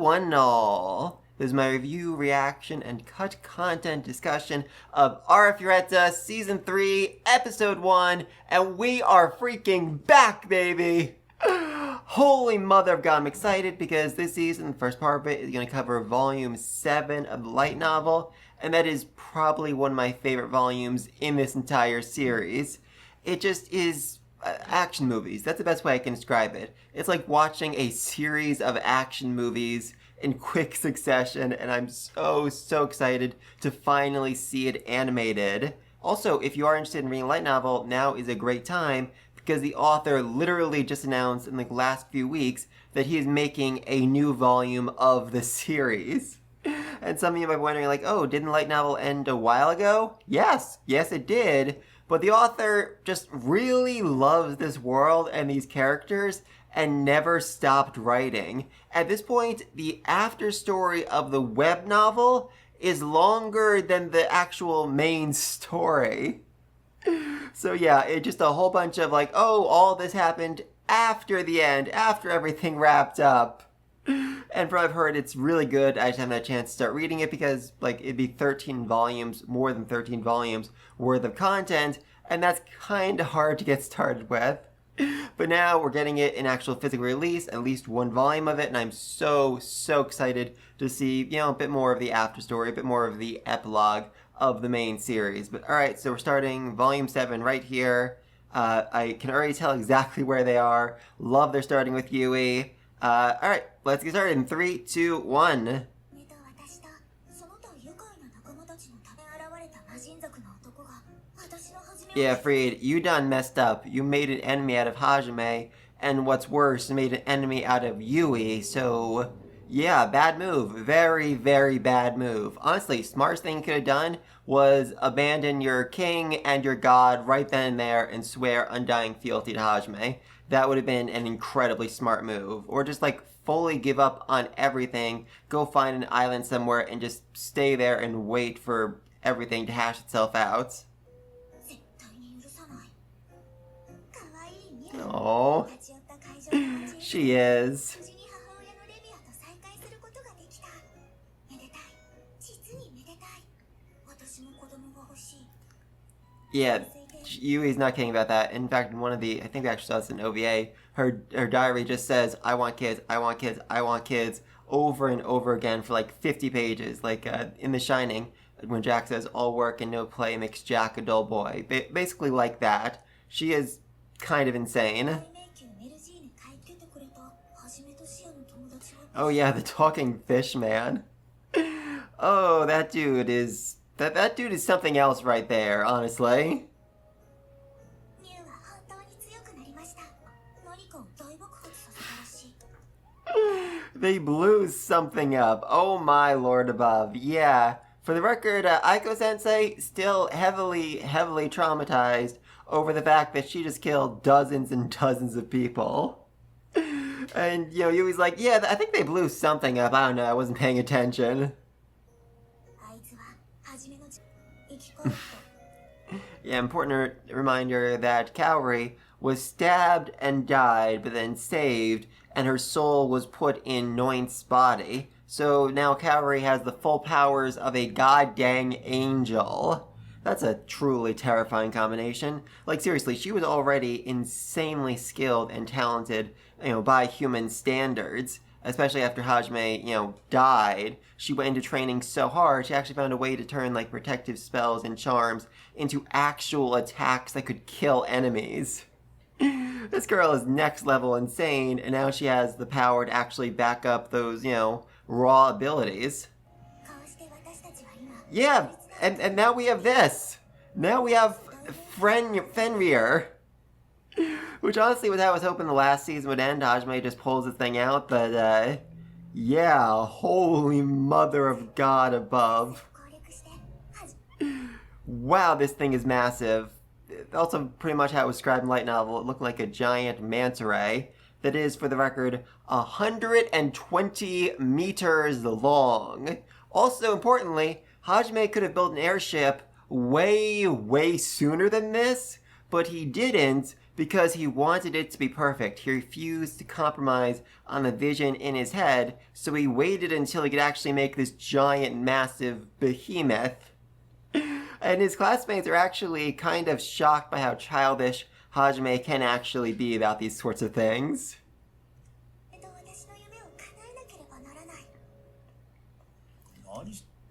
one and all. This is my review, reaction, and cut content discussion of Arifureta Season 3, Episode 1, and we are freaking back, baby! Holy mother of God, I'm excited because this season, the first part of it, is going to cover Volume 7 of the light novel, and that is probably one of my favorite volumes in this entire series. It just is action movies. That's the best way I can describe it. It's like watching a series of action movies in quick succession, and I'm so excited to finally see it animated. Also, if you are interested in reading a light novel, now is a great time because the author literally just announced in the last few weeks that he is making a new volume of the series. And some of you might be wondering, like, oh, didn't the light novel end a while ago? Yes it did. But the author just really loves this world and these characters and never stopped writing. At this point, the after story of the web novel is longer than the actual main story. So yeah, it's just a whole bunch of like, oh, all this happened after the end, after everything wrapped up. And from what I've heard, it's really good. I just haven't had a chance to start reading it because, like, it'd be 13 volumes, more than 13 volumes worth of content, and that's kind of hard to get started with. But now we're getting it in actual physical release, at least one volume of it, and I'm so excited to see, you know, a bit more of the after story, a bit more of the epilogue of the main series. But alright, so we're starting Volume 7 right here. I can already tell exactly where they are. Love they're starting with Yui. Alright, let's get started in 3, 2, 1. Yeah, Freed, you done messed up. You made an enemy out of Hajime, and what's worse, you made an enemy out of Yui, so yeah, bad move. Very bad move. Honestly, smartest thing you could have done was abandon your king and your god right then and there and swear undying fealty to Hajime. That would have been an incredibly smart move. Or just like fully give up on everything, go find an island somewhere and just stay there and wait for everything to hash itself out. Oh, she is. Yeah, Yui's not kidding about that. In fact, in one of the, I think we actually saw this in OVA, her diary just says, I want kids, I want kids, I want kids, over and over again for like 50 pages. Like in The Shining, when Jack says, all work and no play makes Jack a dull boy. Basically like that. She is kind of insane. Oh yeah, the talking fish man. Oh, that dude is... That dude is something else right there, honestly. They blew something up. Oh my lord above. Yeah. For the record, Aiko-sensei still heavily traumatized over the fact that she just killed dozens and dozens of people. And, you know, Yui's like, yeah, I think they blew something up. I don't know, I wasn't paying attention. Yeah, important reminder that Kaori was stabbed and died, but then saved, and her soul was put in Noin's body. So now Kaori has the full powers of a god-dang angel. That's a truly terrifying combination. Like, seriously, she was already insanely skilled and talented, you know, by human standards. Especially after Hajime, you know, died. She went into training so hard, she actually found a way to turn, like, protective spells and charms into actual attacks that could kill enemies. This girl is next level insane, and now she has the power to actually back up those, you know, raw abilities. Yeah, and now we have this. Now we have Fenrir. Which honestly was how I was hoping the last season would end. Hajime just pulls this thing out, but yeah, holy mother of God above. Wow, this thing is massive. Also pretty much how it was described in light novel, it looked like a giant manta ray that is, for the record, 120 meters long. Also, importantly, Hajime could have built an airship way sooner than this, but he didn't because he wanted it to be perfect. He refused to compromise on the vision in his head, so he waited until he could actually make this giant, massive behemoth. And his classmates are actually kind of shocked by how childish Hajime can actually be about these sorts of things.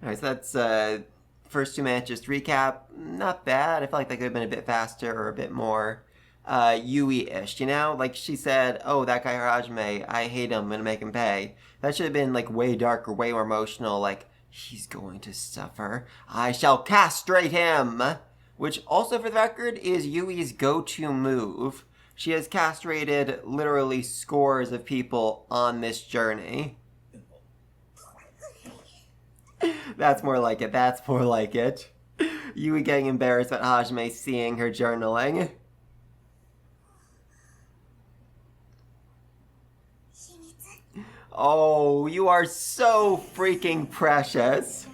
Alright, so that's first 2 minutes, just recap. Not bad. I feel like that could have been a bit faster or a bit more Yui-ish, you know? Like she said, oh, that guy Hajime, I hate him, I'm gonna make him pay. That should have been like way darker, way more emotional, like, he's going to suffer. I shall castrate him! Which also, for the record, is Yui's go-to move. She has castrated literally scores of people on this journey. That's more like it, that's more like it. Yui getting embarrassed about Hajime seeing her journaling. Oh, you are so freaking precious.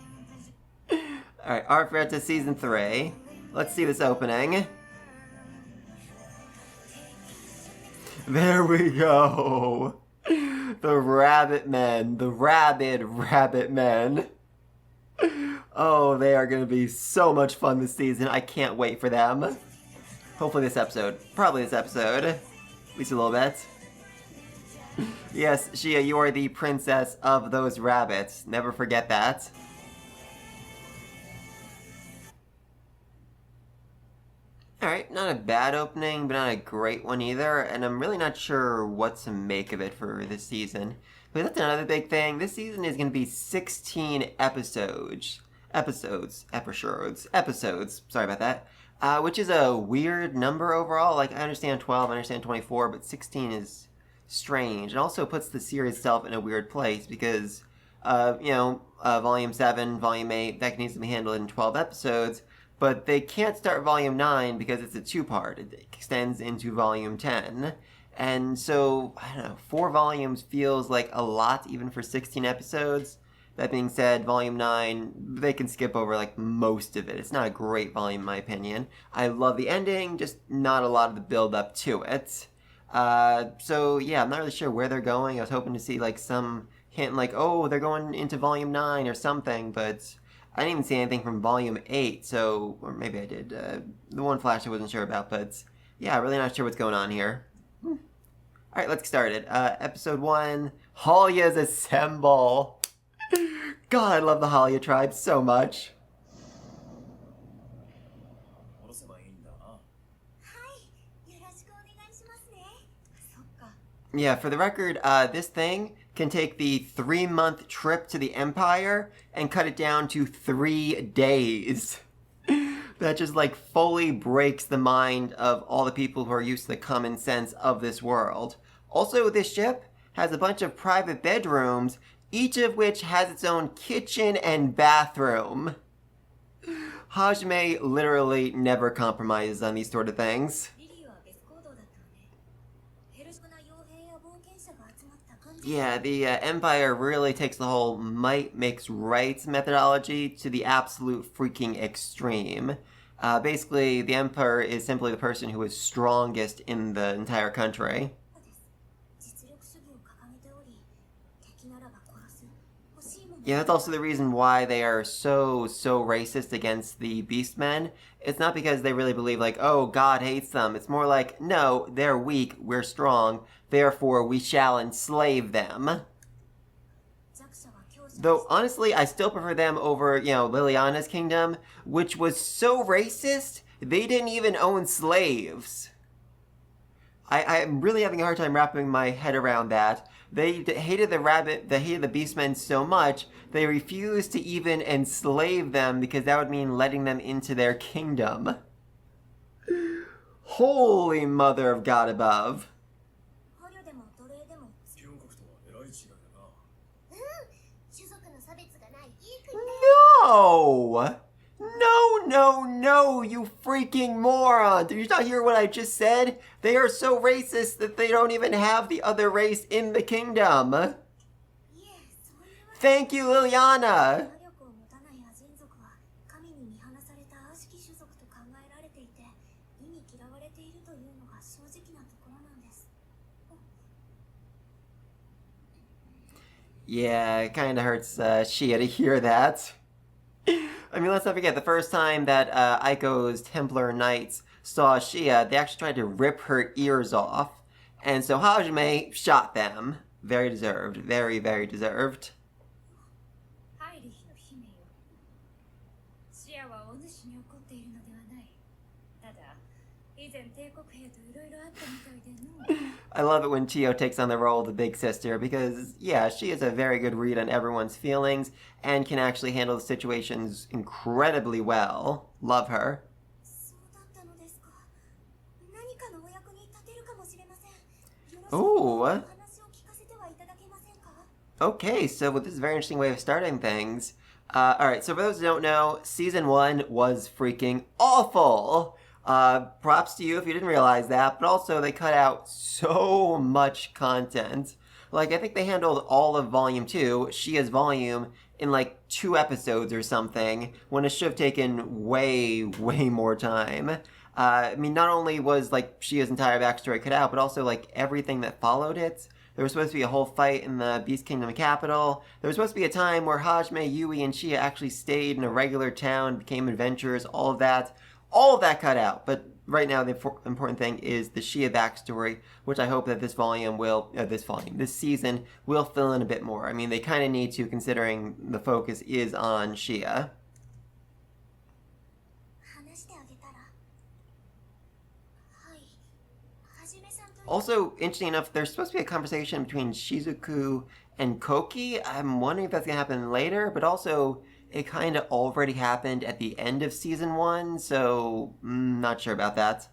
Alright, Arifureta Season 3. Let's see this opening. There we go. The rabbit men. The rabid rabbit men. Oh, they are going to be so much fun this season. I can't wait for them. Hopefully this episode. Probably this episode. At least a little bit. Yes, Shia, you are the princess of those rabbits. Never forget that. Alright, not a bad opening, but not a great one either, and I'm really not sure what to make of it for this season. But that's another big thing. This season is going to be 16 episodes. Episodes. Sorry about that. Which is a weird number overall. Like, I understand 12, I understand 24, but 16 is strange. It also puts the series itself in a weird place because, Volume 7, Volume 8, that needs to be handled in 12 episodes, but they can't start Volume 9 because it's a 2-part. It extends into Volume 10. And so, I don't know, 4 volumes feels like a lot even for 16 episodes. That being said, Volume 9, they can skip over like most of it. It's not a great volume in my opinion. I love the ending, just not a lot of the build up to it. So yeah, I'm not really sure where they're going. I was hoping to see like some hint like, oh, they're going into Volume 9 or something, but I didn't even see anything from Volume 8, so, or maybe I did. The one flash I wasn't sure about, but yeah, really not sure what's going on here. Alright, let's get started. Episode 1, Haulias Assemble. God, I love the Haulia tribe so much. Yeah, for the record, this thing can take the 3-month trip to the Empire and cut it down to 3 days. That just like fully breaks the mind of all the people who are used to the common sense of this world. Also, this ship has a bunch of private bedrooms, each of which has its own kitchen and bathroom. Hajime literally never compromises on these sort of things. Yeah, the Empire really takes the whole might makes right methodology to the absolute freaking extreme. Basically, the Emperor is simply the person who is strongest in the entire country. Yeah, that's also the reason why they are so racist against the Beastmen. It's not because they really believe, like, oh, God hates them. It's more like, no, they're weak, we're strong, therefore we shall enslave them. Though, honestly, I still prefer them over, Liliana's kingdom, which was so racist, they didn't even own slaves. I'm really having a hard time wrapping my head around that. They hated the Beastmen so much, they refused to even enslave them because that would mean letting them into their kingdom. Holy Mother of God above. No! No, you freaking moron! Did you not hear what I just said? They are so racist that they don't even have the other race in the kingdom. Thank you, Liliana! Yeah, it kind of hurts Shia to hear that. I mean, let's not forget, the first time that Aiko's Templar Knights saw Shia, they actually tried to rip her ears off. And so Hajime shot them. Very deserved. Very, very deserved. ハイリヒの姫よ。シアはお主に怒っているのではない。ただ、以前帝国兵といろいろあったみたいでの。I love it when Chio takes on the role of the big sister because, yeah, she is a very good read on everyone's feelings and can actually handle the situations incredibly well. Love her. そうだったのですか。何かのお役に立てるかもしれません。よろしく Ooh. お話を聞かせてはいただけませんか? Okay, so this is a very interesting way of starting things. Alright, so for those who don't know, Season 1 was freaking awful! Props to you if you didn't realize that, but also they cut out so much content. Like, I think they handled all of Volume 2, Shia's volume, in like 2 episodes or something, when it should have taken way, way more time. I mean, not only was like Shia's entire backstory cut out, but also like everything that followed it. There was supposed to be a whole fight in the Beast Kingdom capital. There was supposed to be a time where Hajime, Yui, and Shia actually stayed in a regular town, became adventurers, all of that. All of that cut out, but right now the important thing is the Shia backstory, which I hope that this season will fill in a bit more. I mean, they kind of need to, considering the focus is on Shia. 話してあげたら。はい。はじめさんと。 Also, interesting enough, there's supposed to be a conversation between Shizuku and Koki. I'm wondering if that's going to happen later, but also it kind of already happened at the end of Season 1, so not sure about that.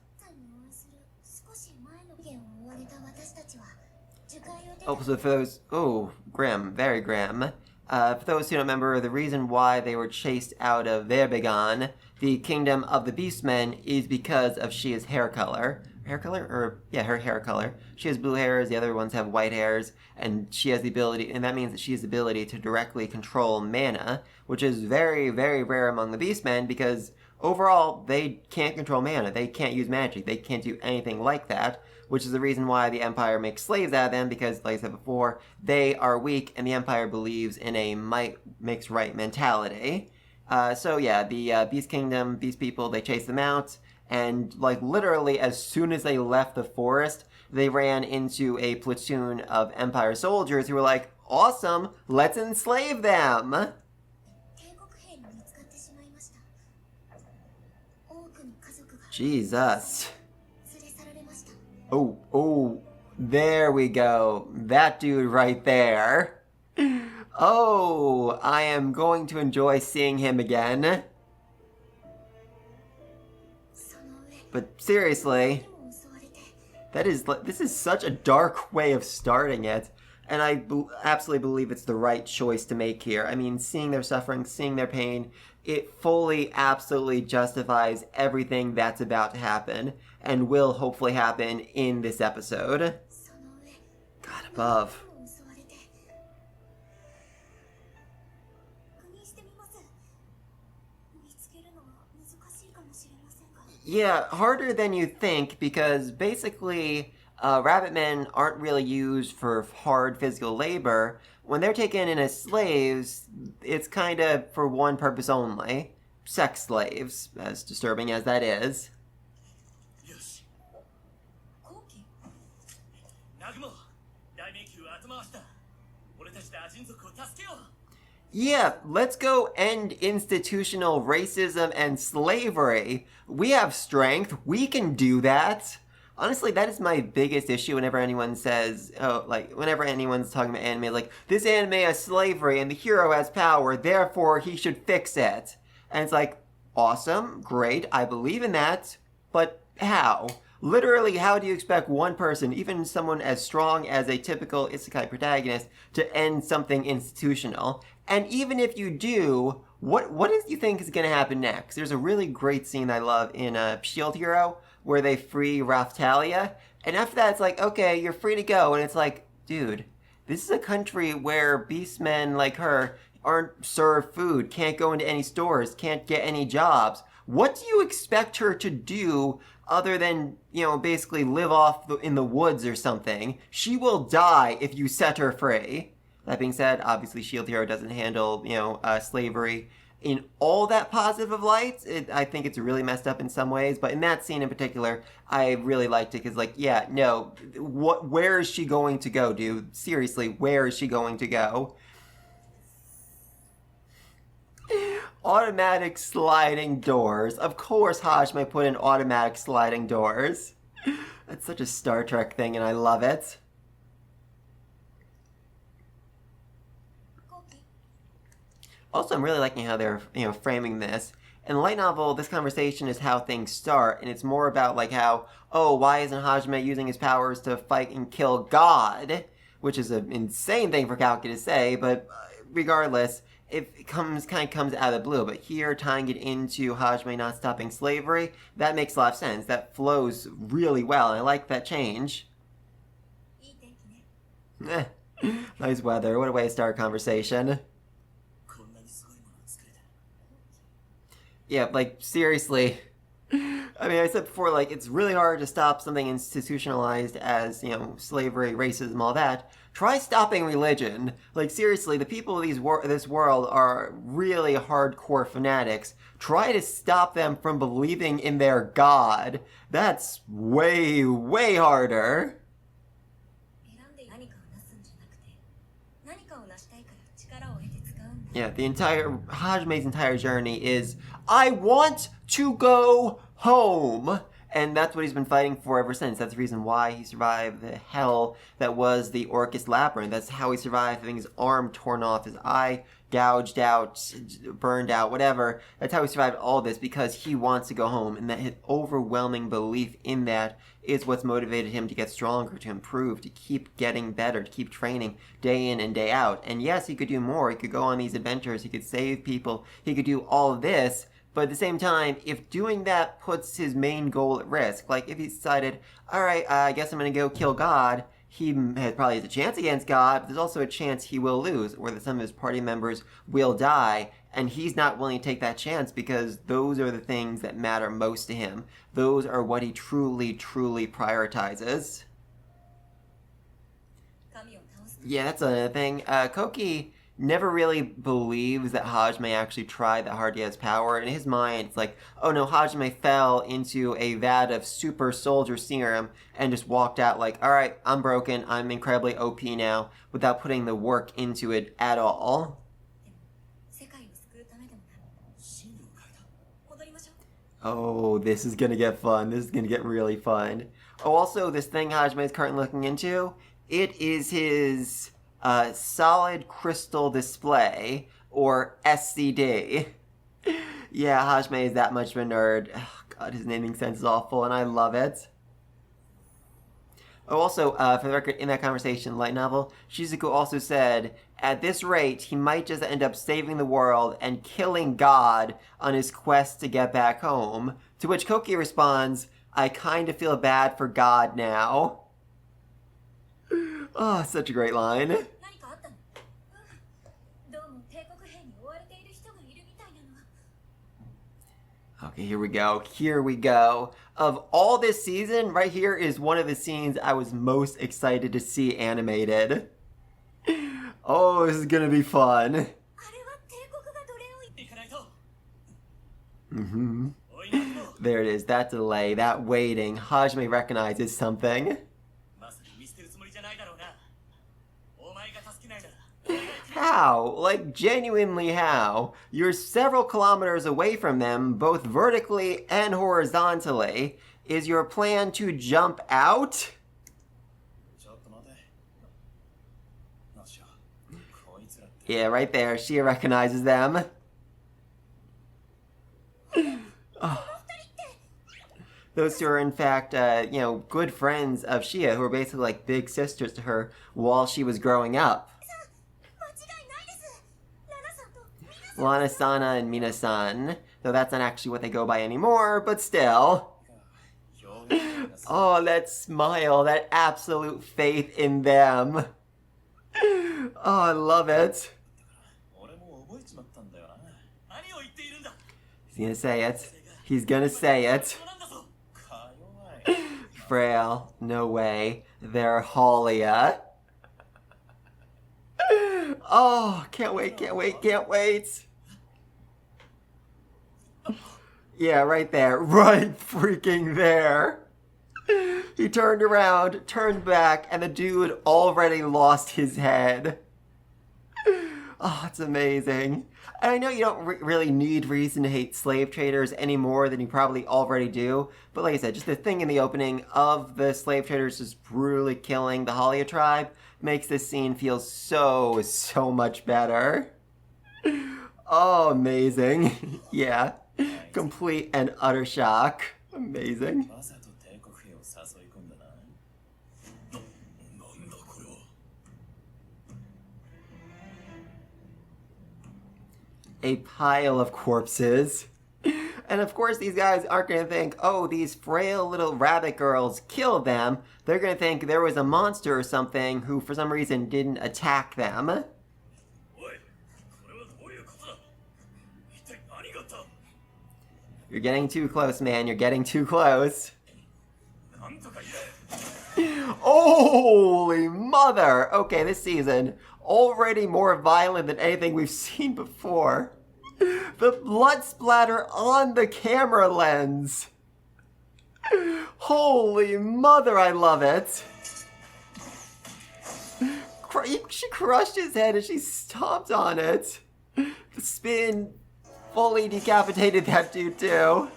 Oh, so for those... Oh, grim. Very grim. For those who don't remember, the reason why they were chased out of Verbegon, the kingdom of the Beastmen, is because of Shia's hair color. Hair color? Or, yeah, her hair color. She has blue hairs, the other ones have white hairs, and she has the ability, and that means that she has the ability to directly control mana, which is very, very rare among the Beastmen, because overall, they can't control mana. They can't use magic. They can't do anything like that, which is the reason why the Empire makes slaves out of them, because, like I said before, they are weak, and the Empire believes in a might makes right mentality. So yeah, the Beast Kingdom, Beast people, they chase them out, and like literally as soon as they left the forest, they ran into a platoon of Empire soldiers who were like, awesome, let's enslave them! Jesus. Oh, there we go. That dude right there. Oh, I am going to enjoy seeing him again. But seriously, this is such a dark way of starting it, and I absolutely believe it's the right choice to make here. I mean, seeing their suffering, seeing their pain, it fully, absolutely justifies everything that's about to happen, and will hopefully happen in this episode. God above. Yeah, harder than you think, because basically, rabbit men aren't really used for hard physical labor. When they're taken in as slaves, it's kind of for one purpose only. Sex slaves, as disturbing as that is. Yeah, let's go end institutional racism and slavery. We have strength. We can do that. Honestly, that is my biggest issue whenever anyone says, whenever anyone's talking about anime, like, this anime is slavery and the hero has power, therefore he should fix it. And it's like, awesome, great, I believe in that, but how? Literally, how do you expect one person, even someone as strong as a typical isekai protagonist, to end something institutional? And even if you do, what do you think is going to happen next? There's a really great scene I love in Shield Hero where they free Raftalia, and after that it's like, okay, you're free to go, and it's like, dude, this is a country where beastmen like her aren't served food, can't go into any stores, can't get any jobs. What do you expect her to do other than, basically live off in the woods or something? She will die if you set her free. That being said, obviously Shield Hero doesn't handle, slavery in all that positive of lights. I think it's really messed up in some ways, but in that scene in particular, I really liked it because, like, yeah, no, where is she going to go, dude? Seriously, where is she going to go? Automatic sliding doors. Of course, Hajime put in automatic sliding doors. That's such a Star Trek thing, and I love it. Also, I'm really liking how they're, framing this. In the light novel, this conversation is how things start, and it's more about, like, how, oh, why isn't Hajime using his powers to fight and kill God? Which is an insane thing for Kalki to say, but regardless, it kind of comes out of the blue. But here, tying it into Hajime not stopping slavery, that makes a lot of sense. That flows really well, and I like that change. Nice weather. What a way to start a conversation. Yeah, like, seriously. I mean, I said before, like, it's really hard to stop something institutionalized as, slavery, racism, all that. Try stopping religion. Like, seriously, the people of this world are really hardcore fanatics. Try to stop them from believing in their God. That's way, way harder. Yeah, Hajime's entire journey is, I want to go home! And that's what he's been fighting for ever since. That's the reason why he survived the hell that was the Orcus Labyrinth. That's how he survived having his arm torn off, his eye gouged out, burned out, whatever. That's how he survived all this, because he wants to go home. And that his overwhelming belief in that is what's motivated him to get stronger, to improve, to keep getting better, to keep training day in and day out. And yes, he could do more. He could go on these adventures. He could save people. He could do all of this. But at the same time, if doing that puts his main goal at risk, like if he decided, all right, I guess I'm going to go kill God, he probably has a chance against God, but there's also a chance he will lose, or that some of his party members will die, and he's not willing to take that chance because those are the things that matter most to him. Those are what he truly, truly prioritizes. Yeah, that's another thing. Koki never really believes that Hajime actually tried that hard to get his power. In his mind, it's like, oh no, Hajime fell into a vat of super soldier serum and just walked out like, alright, I'm broken, I'm incredibly OP now, without putting the work into it at all. Oh, this is gonna get fun. This is gonna get really fun. Oh, also, this thing Hajime is currently looking into, it is his solid crystal display, or SCD. Yeah, Hajime is that much of a nerd. Oh, God, his naming sense is awful, and I love it. Oh, also, for the record, in that conversation, light novel, Shizuku also said, at this rate, he might just end up saving the world and killing God on his quest to get back home. To which Koki responds, I kind of feel bad for God now. Oh, such a great line. Okay, here we go. Here we go. Of all this season, right here is one of the scenes I was most excited to see animated. Oh, this is gonna be fun. There it is, that delay, that waiting. Hajime recognizes something. How? Like, genuinely how? You're several kilometers away from them, both vertically and horizontally. Is your plan to jump out? Yeah, right there. Shia recognizes them. Oh. Those two are, in fact, good friends of Shia, who were basically like big sisters to her while she was growing up. Lana-sana and Mina-san. Though that's not actually what they go by anymore, but still. Oh, that smile, that absolute faith in them. Oh, I love it. He's gonna say it. He's gonna say it. Frail. No way. They're Haulia. Oh, can't wait, can't wait, can't wait. Yeah, right there. Right freaking there. He turned around, turned back, and the dude already lost his head. Oh, it's amazing. And I know you don't really need reason to hate slave traders any more than you probably already do. But like I said, just the thing in the opening of the slave traders just brutally killing the Haulia tribe makes this scene feel so much better. Oh, amazing. Yeah. Complete and utter shock. Amazing. A pile of corpses. And of course, these guys aren't going to think, oh, these frail little rabbit girls killed them. They're going to think there was a monster or something who, for some reason, didn't attack them. You're getting too close, man. You're getting too close. Holy mother! Okay, this season, already more violent than anything we've seen before. The blood splatter on the camera lens. Holy mother, I love it. She crushed his head and she stomped on it. The spin fully decapitated that dude too.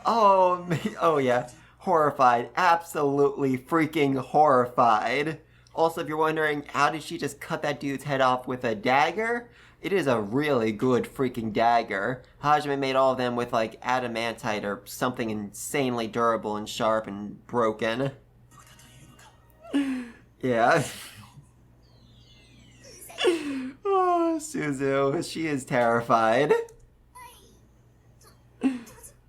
Oh yeah. Horrified. Absolutely freaking horrified. Also, if you're wondering, how did she just cut that dude's head off with a dagger? It is a really good freaking dagger. Hajime made all of them with like adamantite or something insanely durable and sharp and broken. Yeah. Oh, Suzu, she is terrified.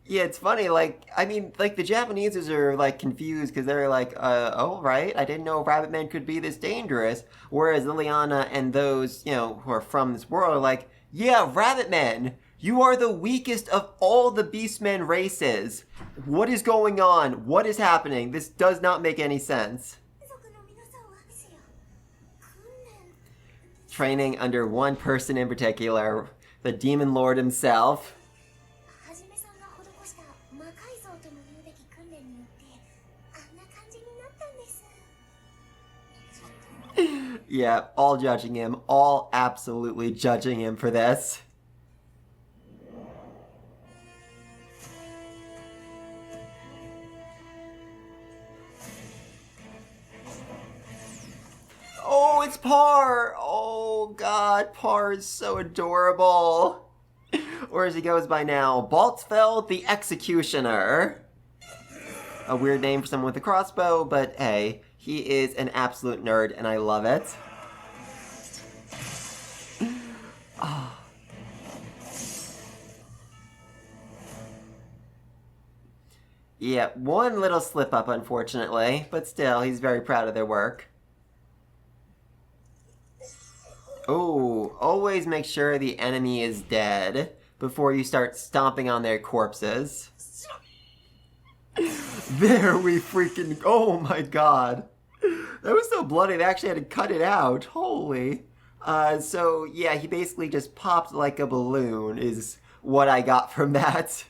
Yeah, it's funny, the Japanese are, confused because they're like, oh, right, I didn't know rabbit men could be this dangerous. Whereas Liliana and those, who are from this world are like, yeah, rabbit men, you are the weakest of all the beastmen races. What is going on? What is happening? This does not make any sense. Training under one person in particular, the Demon Lord himself. Yeah, all judging him. All absolutely judging him for this. Oh, it's Par! Oh, God, Par is so adorable. Or as he goes by now, Baltzfeld the Executioner. A weird name for someone with a crossbow, but hey, he is an absolute nerd, and I love it. Oh. Yeah, one little slip-up, unfortunately, but still, he's very proud of their work. Oh, always make sure the enemy is dead before you start stomping on their corpses. There we freaking... Oh my god. That was so bloody, they actually had to cut it out. Holy. So, yeah, he basically just popped like a balloon, is what I got from that.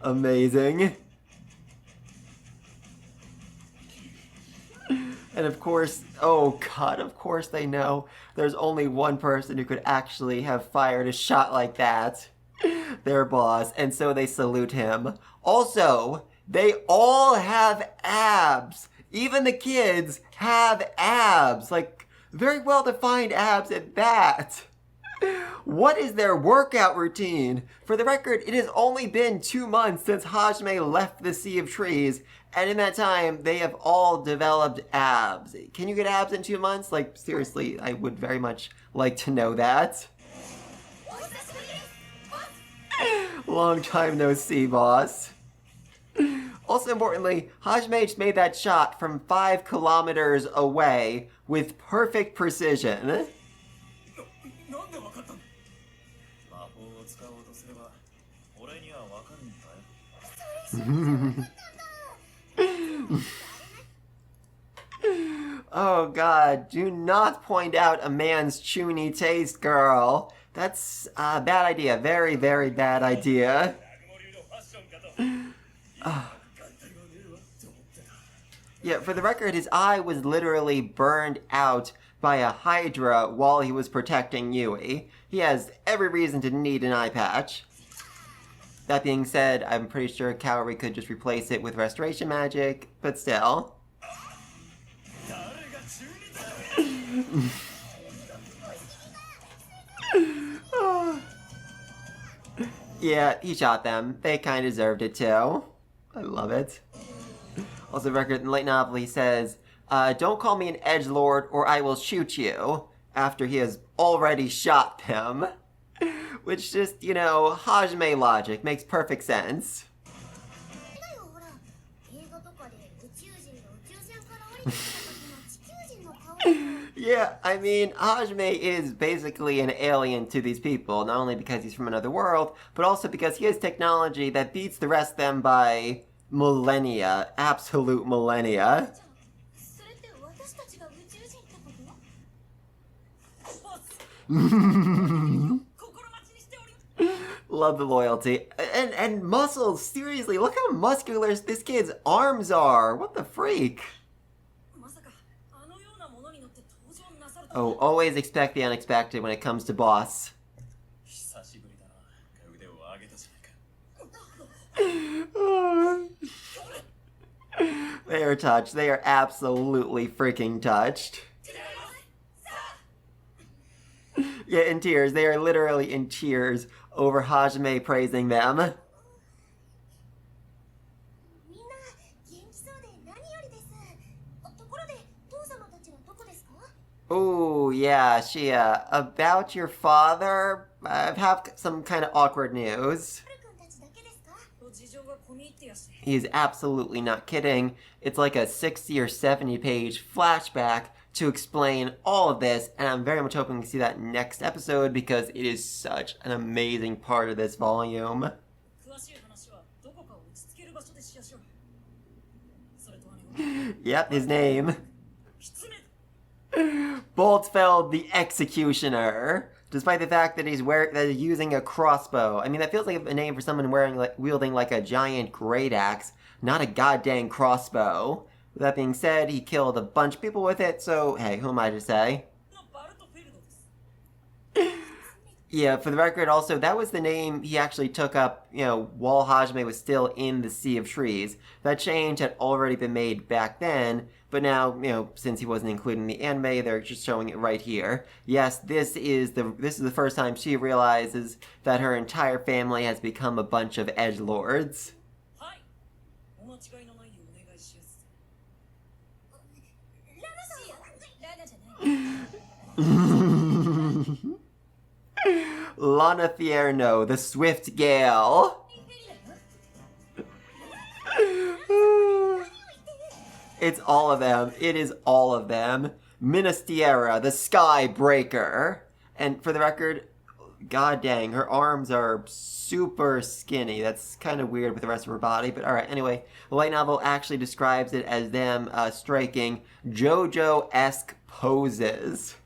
Amazing. And of course, oh god, of course they know there's only one person who could actually have fired a shot like that. Their boss, and so they salute him. Also, they all have abs. Even the kids have abs. Like, very well-defined abs at that. What is their workout routine? For the record, it has only been 2 months since Hajime left the Sea of Trees, and in that time, they have all developed abs. Can you get abs in 2 months? Like, seriously, I would very much like to know that. Long time no see, boss. Also importantly, Hajime just made that shot from 5 kilometers away with perfect precision. Oh god, do not point out a man's chuny taste, girl. That's a bad idea. Very, very bad idea. Yeah, for the record, his eye was literally burned out by a Hydra while he was protecting Yui. He has every reason to need an eye patch. That being said, I'm pretty sure Kaori could just replace it with restoration magic, but still. Yeah, he shot them. They kind of deserved it too. I love it. Also, record in the light novel, he says, don't call me an edgelord or I will shoot you, after he has already shot them. Which just, you know, Hajime logic, makes perfect sense. Yeah, I mean, Hajime is basically an alien to these people, not only because he's from another world, but also because he has technology that beats the rest of them by millennia. Absolute millennia. Love the loyalty. And muscles, seriously, look how muscular this kid's arms are. What the freak? Oh, always expect the unexpected when it comes to boss. They are touched. They are absolutely freaking touched. Yeah, in tears. They are literally in tears over Hajime praising them. Oh, yeah, Shia. About your father, I have some kind of awkward news. He's absolutely not kidding. It's like a 60 or 70 page flashback to explain all of this, and I'm very much hoping to see that next episode because it is such an amazing part of this volume. Yep, his name. Boltfeld the Executioner. Despite the fact that he's using a crossbow. I mean, that feels like a name for someone wielding like a giant great axe, not a goddamn crossbow. With that being said, he killed a bunch of people with it, so hey, who am I to say? Yeah, for the record, also, that was the name he actually took up, you know, while Hajime was still in the Sea of Trees. That change had already been made back then, but now, you know, since he wasn't included in the anime, they're just showing it right here. Yes, this is the first time she realizes that her entire family has become a bunch of edgelords. Lana Fierno, the Swift Gale. It's all of them. It is all of them. Ministiera, the Sky Breaker. And for the record, god dang, her arms are super skinny. That's kind of weird with the rest of her body, but alright, anyway. The light novel actually describes it as them striking JoJo-esque poses.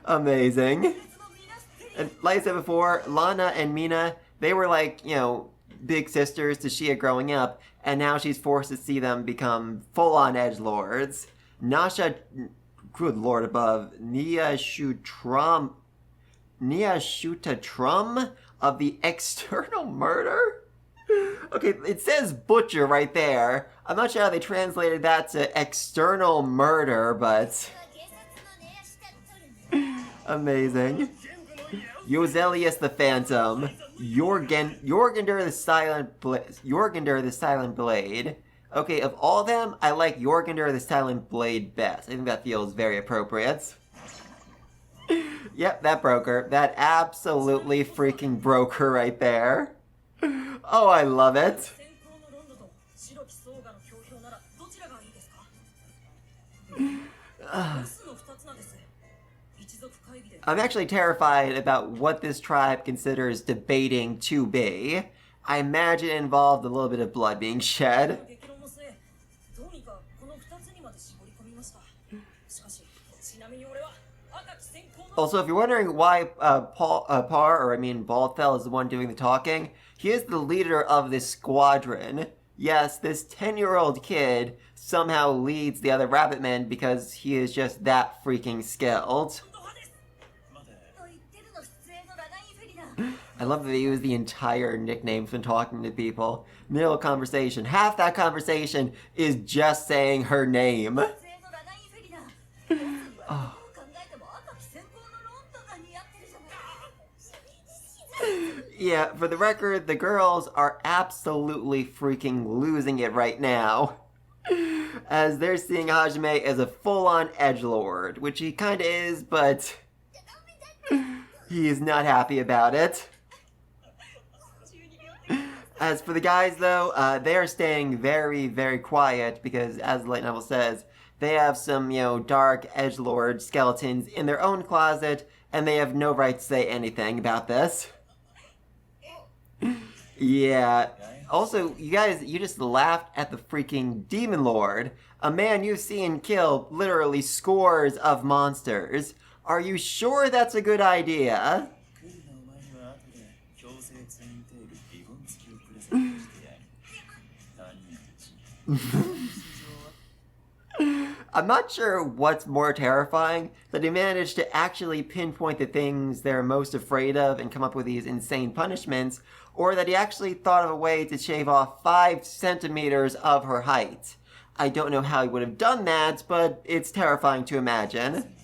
Amazing. And like I said before, Lana and Mina, they were like, you know, big sisters to Shia growing up, and now she's forced to see them become full-on edgelords. Nasha, good lord above, Nia Shutatrum of the External Murder? Okay, it says butcher right there. I'm not sure how they translated that to external murder, but amazing. Yozelius the Phantom, Jorgander the Silent Blade. Okay, of all of them, I like Jorgander the Silent Blade best. I think that feels very appropriate. Yep, that broke her. That absolutely freaking broke her right there. Oh, I love it. I'm actually terrified about what this tribe considers debating to be. I imagine it involved a little bit of blood being shed. Also, if you're wondering why Baldfell is the one doing the talking, he is the leader of this squadron. Yes, this 10-year-old kid somehow leads the other rabbit men because he is just that freaking skilled. I love that they use the entire nicknames when talking to people. Middle of conversation. Half that conversation is just saying her name. Oh. Yeah, for the record, the girls are absolutely freaking losing it right now. As they're seeing Hajime as a full-on edgelord, which he kinda is, but he is not happy about it. As for the guys, though, they are staying very, very quiet because, as the light novel says, they have some, dark edgelord skeletons in their own closet, and they have no right to say anything about this. Yeah. Also, you guys, you just laughed at the freaking Demon Lord, a man you've seen kill literally scores of monsters. Are you sure that's a good idea? I'm not sure what's more terrifying, that he managed to actually pinpoint the things they're most afraid of and come up with these insane punishments, or that he actually thought of a way to shave off 5 centimeters of her height. I don't know how he would have done that, but it's terrifying to imagine.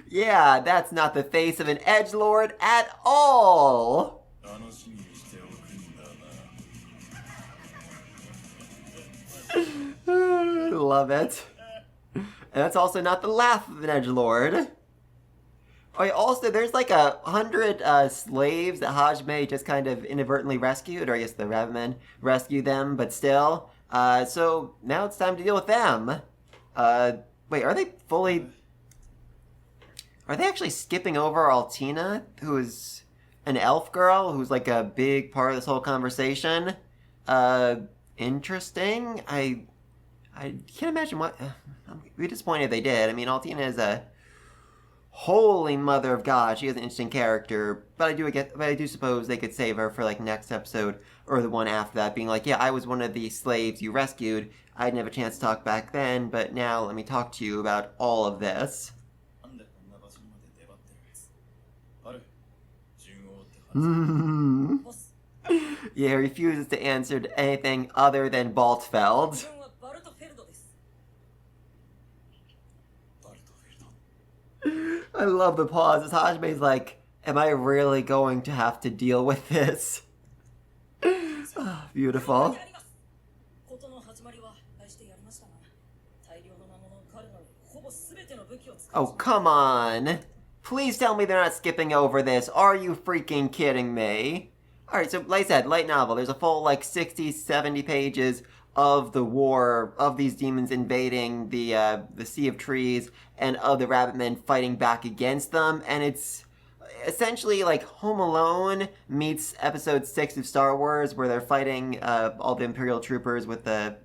Yeah, that's not the face of an edgelord at all! Love it. And that's also not the laugh of an edgelord. Oh, yeah, also, there's like 100 slaves that Hajime just kind of inadvertently rescued, or I guess the rabbitmen rescued them, but still. So now it's time to deal with them. Wait, are they fully... Are they actually skipping over Altina, who is an elf girl, who's like a big part of this whole conversation? Interesting. I can't imagine what... I'm be disappointed if they did. I mean, Altina is a holy mother of God. She is an interesting character, but I do suppose they could save her for like next episode or the one after that, being like, yeah, I was one of the slaves you rescued. I didn't have a chance to talk back then, but now let me talk to you about all of this. Yeah, he refuses to answer to anything other than Baltfeld. I love the pause as Hajime's like, am I really going to have to deal with this? Oh, beautiful. Oh, come on. Please tell me they're not skipping over this. Are you freaking kidding me? Alright, so like I said, light novel. There's a full like 60, 70 pages of the war, of these demons invading the Sea of Trees, and of the Rabbitmen fighting back against them, and it's essentially like Home Alone meets Episode 6 of Star Wars, where they're fighting all the Imperial troopers with the,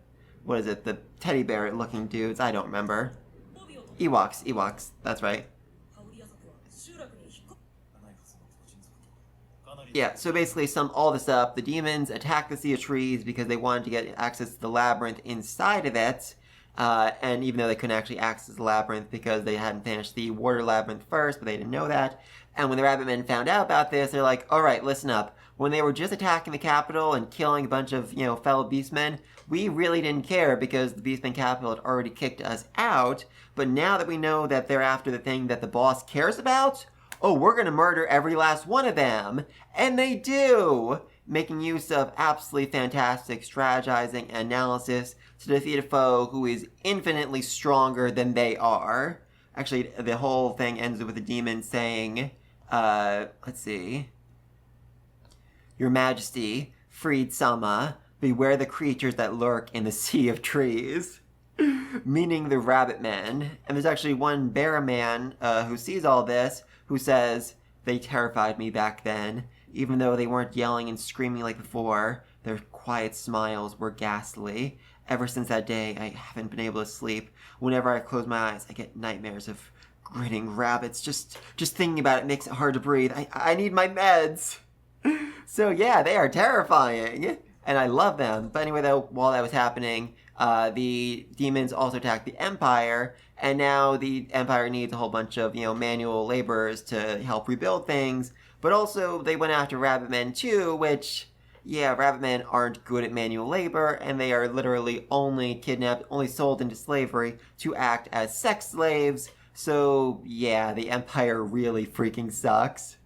what is it, the teddy bear looking dudes, I don't remember. Ewoks, that's right. Yeah, so basically sum all this up. The demons attack the Sea of Trees because they wanted to get access to the labyrinth inside of it. And even though they couldn't actually access the labyrinth because they hadn't finished the water labyrinth first, but they didn't know that. And when the Rabbitmen found out about this, they're like, alright, listen up. When they were just attacking the capital and killing a bunch of, fellow beastmen, we really didn't care because the Beastmen capital had already kicked us out. But now that we know that they're after the thing that the boss cares about, oh, we're gonna murder every last one of them. And they do! Making use of absolutely fantastic strategizing and analysis to defeat a foe who is infinitely stronger than they are. Actually, the whole thing ends with the demon saying, let's see. Your Majesty, freed Sama, beware the creatures that lurk in the Sea of Trees. Meaning the Rabbitmen. And there's actually one bear man who sees all this, who says, they terrified me back then, even though they weren't yelling and screaming like before. Their quiet smiles were ghastly. Ever since that day, I haven't been able to sleep. Whenever I close my eyes, I get nightmares of grinning rabbits. Just thinking about it makes it hard to breathe. I need my meds. So yeah, they are terrifying, and I love them. But anyway, though, while that was happening, the demons also attacked the Empire, and now the Empire needs a whole bunch of manual laborers to help rebuild things. But also, they went after Rabbitmen too, which, yeah, Rabbitmen aren't good at manual labor, and they are literally only kidnapped, only sold into slavery to act as sex slaves. So yeah, the Empire really freaking sucks.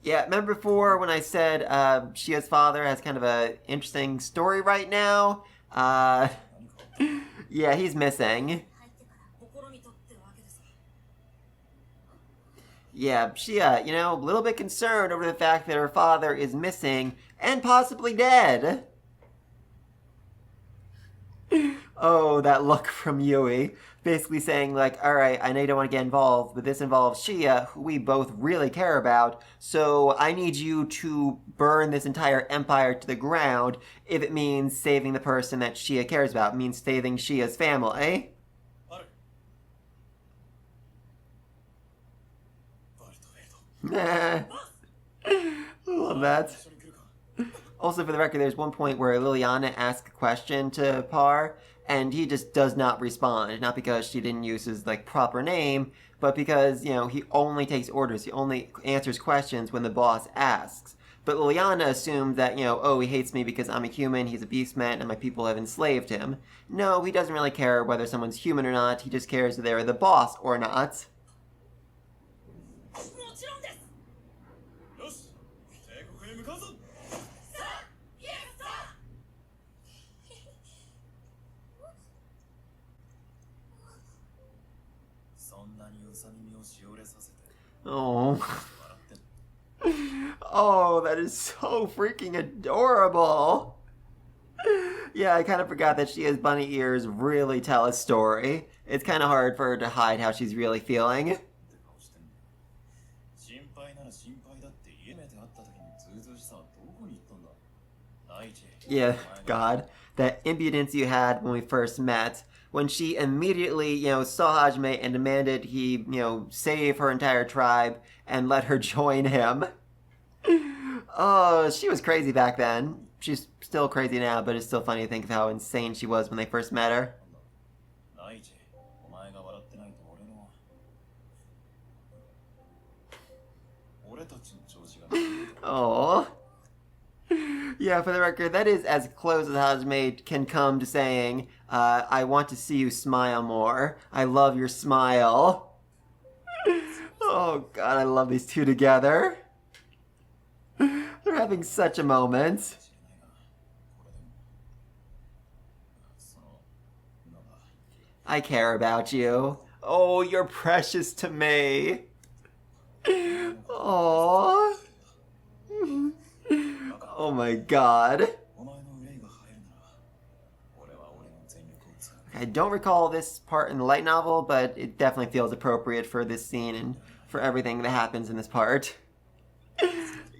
Yeah, remember before when I said Shia's father has kind of a interesting story right now? Yeah, he's missing. Yeah, Shia, a little bit concerned over the fact that her father is missing and possibly dead. Oh, that look from Yui. Basically saying, like, alright, I know you don't want to get involved, but this involves Shia, who we both really care about, so I need you to burn this entire empire to the ground if it means saving the person that Shia cares about. It means saving Shia's family. Love that. Also, for the record, there's one point where Liliana asks a question to Par, and he just does not respond. Not because she didn't use his proper name, but because he only takes orders. He only answers questions when the boss asks. But Liliana assumed that oh, he hates me because I'm a human. He's a beastman, and my people have enslaved him. No, he doesn't really care whether someone's human or not. He just cares if they're the boss or not. Oh. Oh, that is so freaking adorable. Yeah, I kind of forgot that Shia's bunny ears really tell a story. It's kind of hard for her to hide how she's really feeling. Yeah, God, that impudence you had when we first met. When she immediately, saw Hajime and demanded he, save her entire tribe and let her join him. Oh, she was crazy back then. She's still crazy now, but it's still funny to think of how insane she was when they first met her. Oh. Yeah, for the record, that is as close as Hajime can come to saying, I want to see you smile more. I love your smile. Oh god, I love these two together. They're having such a moment. I care about you. Oh, you're precious to me. Aww. Oh my god. I don't recall this part in the light novel, but it definitely feels appropriate for this scene and for everything that happens in this part.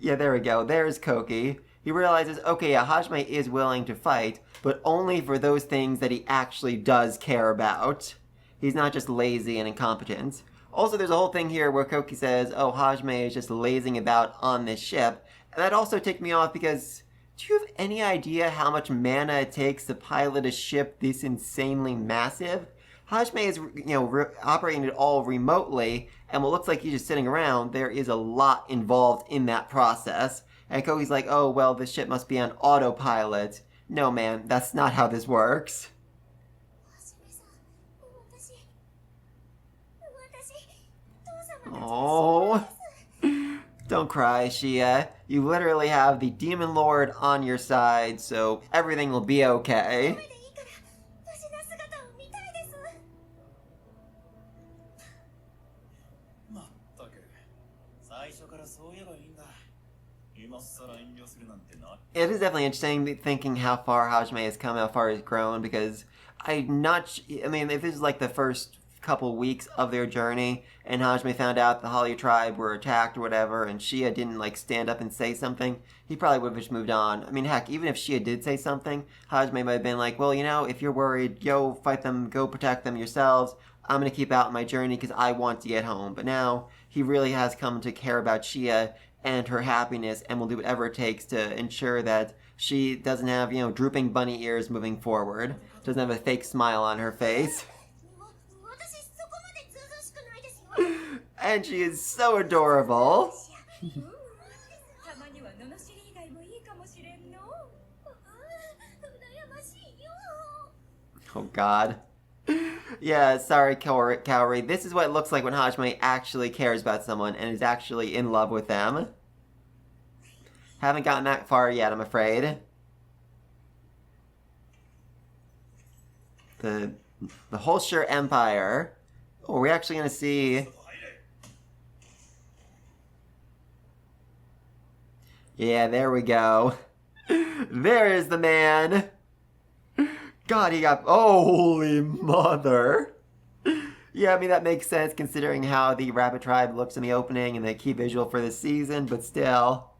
Yeah, there we go. There's Koki. He realizes, okay, yeah, Hajime is willing to fight, but only for those things that he actually does care about. He's not just lazy and incompetent. Also, there's a whole thing here where Koki says, oh, Hajime is just lazing about on this ship. And that also ticked me off because, do you have any idea how much mana it takes to pilot a ship this insanely massive? Hajime is, operating it all remotely, and what looks like he's just sitting around, there is a lot involved in that process. And Koki's like, oh, well, this ship must be on autopilot. No, man, that's not how this works. Oh, don't cry, Shia. You literally have the Demon Lord on your side, so everything will be okay. It is definitely interesting thinking how far Hajime has come, how far he's grown, because if this is like the first couple weeks of their journey, and Hajime found out the Haulia tribe were attacked or whatever, and Shia didn't like stand up and say something, he probably would have just moved on. I mean, heck, even if Shia did say something, Hajime might have been like, well, you know, if you're worried, go fight them, go protect them yourselves. I'm going to keep out my journey because I want to get home. But now he really has come to care about Shia and her happiness, and will do whatever it takes to ensure that she doesn't have, you know, drooping bunny ears moving forward. Doesn't have a fake smile on her face. And she is so adorable. Oh god. Yeah, sorry, Kaori. This is what it looks like when Hajime actually cares about someone and is actually in love with them. Haven't gotten that far yet, I'm afraid. The Haulias Empire. Oh, we're actually going to see... Yeah, there we go. There is the man. God, he got... Holy mother. Yeah, I mean, that makes sense considering how the Rabbit Tribe looks in the opening and the key visual for this season, but still.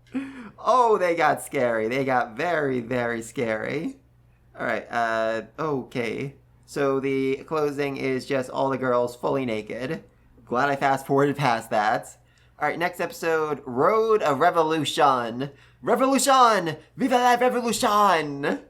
Oh, they got scary. They got very, very scary. Alright, okay. So the closing is just all the girls fully naked. Glad I fast-forwarded past that. Alright, next episode, Road of Revolution. Revolution! Viva la Revolution!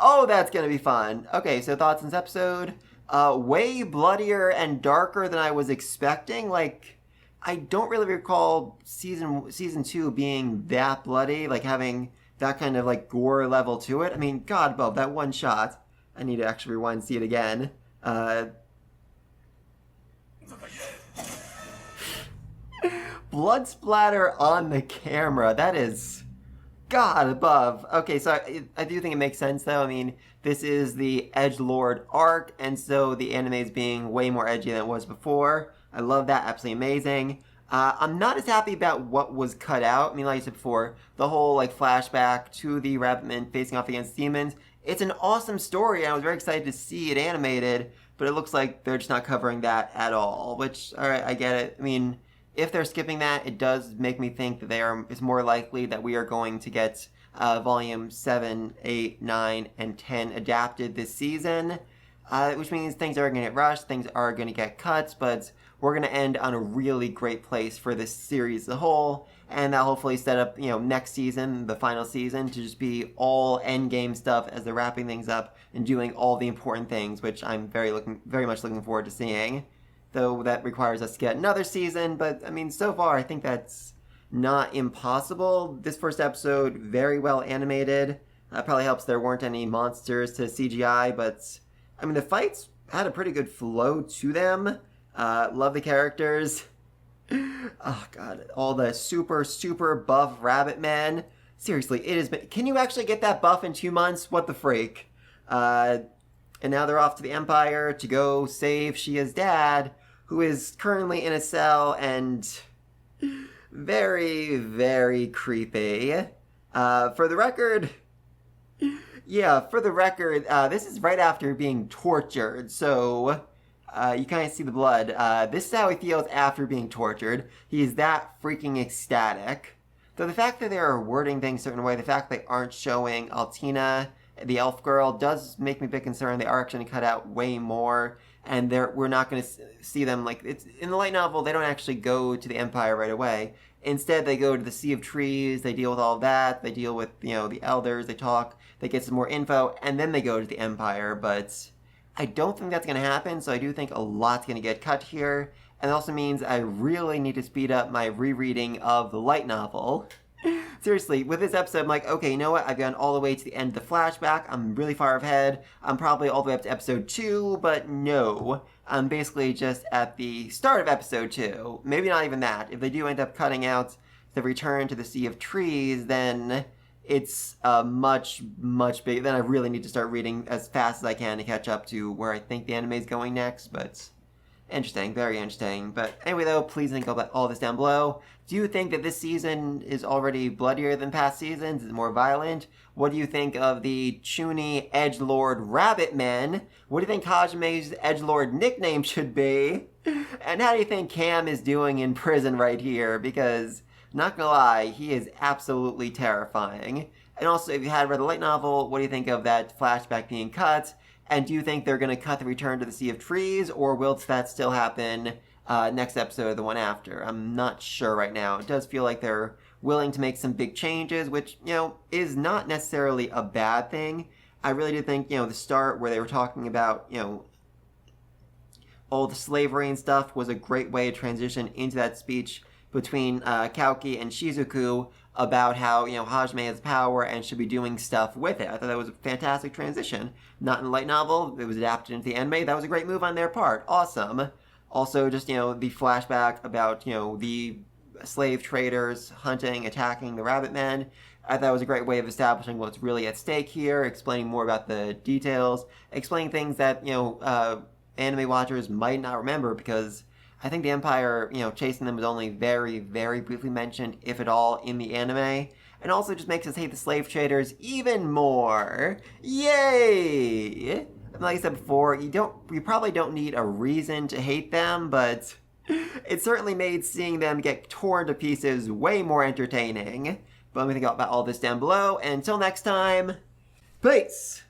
Oh, that's gonna be fun. Okay, so thoughts on this episode? Way bloodier and darker than I was expecting. Like, I don't really recall season 2 being that bloody, like having that kind of like gore level to it. I mean, God above, that one shot. I need to actually rewind and see it again. Blood splatter on the camera. That is... God above. Okay, so I do think it makes sense, though. I mean, this is the Edgelord arc, and so the anime is being way more edgy than it was before. I love that. Absolutely amazing. I'm not as happy about what was cut out. I mean, like I said before, the whole like flashback to the Rabbitmen facing off against demons. It's an awesome story, and I was very excited to see it animated, but it looks like they're just not covering that at all, which, alright, I get it. I mean... If they're skipping that, it does make me think that it's more likely that we are going to get volume 7, 8, 9, and 10 adapted this season, which means things are going to get rushed, things are going to get cut, but we're going to end on a really great place for this series as a whole, and that'll hopefully set up, you know, next season, the final season, to just be all endgame stuff as they're wrapping things up and doing all the important things, which I'm very much looking forward to seeing. Though that requires us to get another season, but I mean, so far I think that's not impossible. This first episode, very well animated. Probably helps there weren't any monsters to CGI, but I mean, the fights had a pretty good flow to them. Love the characters. Oh god, all the super buff rabbit men. Seriously, it has been... Can you actually get that buff in 2 months? What the freak? And now they're off to the Empire to go save Shia's dad, who is currently in a cell and very, very creepy. For the record, this is right after being tortured, so you kind of see the blood. This is how he feels after being tortured. He is that freaking ecstatic. Though the fact that they are wording things a certain way, the fact they aren't showing Altina, the elf girl, does make me a bit concerned. They are actually going to cut out way more, and we're not going to see them, like, it's in the light novel, they don't actually go to the Empire right away. Instead, they go to the Sea of Trees, they deal with all of they deal with, you know, the elders, they talk, they get some more info, and then they go to the Empire, but I don't think that's going to happen, so I do think a lot's going to get cut here, and it also means I really need to speed up my rereading of the light novel. Seriously, with this episode, I'm like, okay, you know what? I've gone all the way to the end of the flashback. I'm really far ahead. I'm probably all the way up to episode 2, but no. I'm basically just at the start of episode 2. Maybe not even that. If they do end up cutting out the return to the Sea of Trees, then it's much bigger. Then I really need to start reading as fast as I can to catch up to where I think the anime is going next, but... Interesting, very interesting. But anyway, though, please think about all this down below. Do you think that this season is already bloodier than past seasons? Is it more violent? What do you think of the Chuny edgelord rabbit men? What do you think Hajime's edgelord nickname should be? And how do you think Cam is doing in prison right here? Because, not gonna lie, he is absolutely terrifying. And also, if you had read the light novel, what do you think of that flashback being cut? And do you think they're going to cut the Return to the Sea of Trees, or will that still happen next episode or the one after? I'm not sure right now. It does feel like they're willing to make some big changes, which, is not necessarily a bad thing. I really do think, the start where they were talking about, all the slavery and stuff was a great way to transition into that speech between Kauki and Shizuku about how, Hajime has power and should be doing stuff with it. I thought that was a fantastic transition. Not in the light novel, it was adapted into the anime. That was a great move on their part. Awesome. Also, just, the flashback about, the slave traders hunting, attacking the rabbit men. I thought it was a great way of establishing what's really at stake here, explaining more about the details, explaining things that, anime watchers might not remember, because I think the Empire, chasing them was only very, very briefly mentioned, if at all, in the anime. And also just makes us hate the slave traders even more. Yay! Like I said before, you probably don't need a reason to hate them, but it certainly made seeing them get torn to pieces way more entertaining. But let me think about all this down below, and until next time, peace!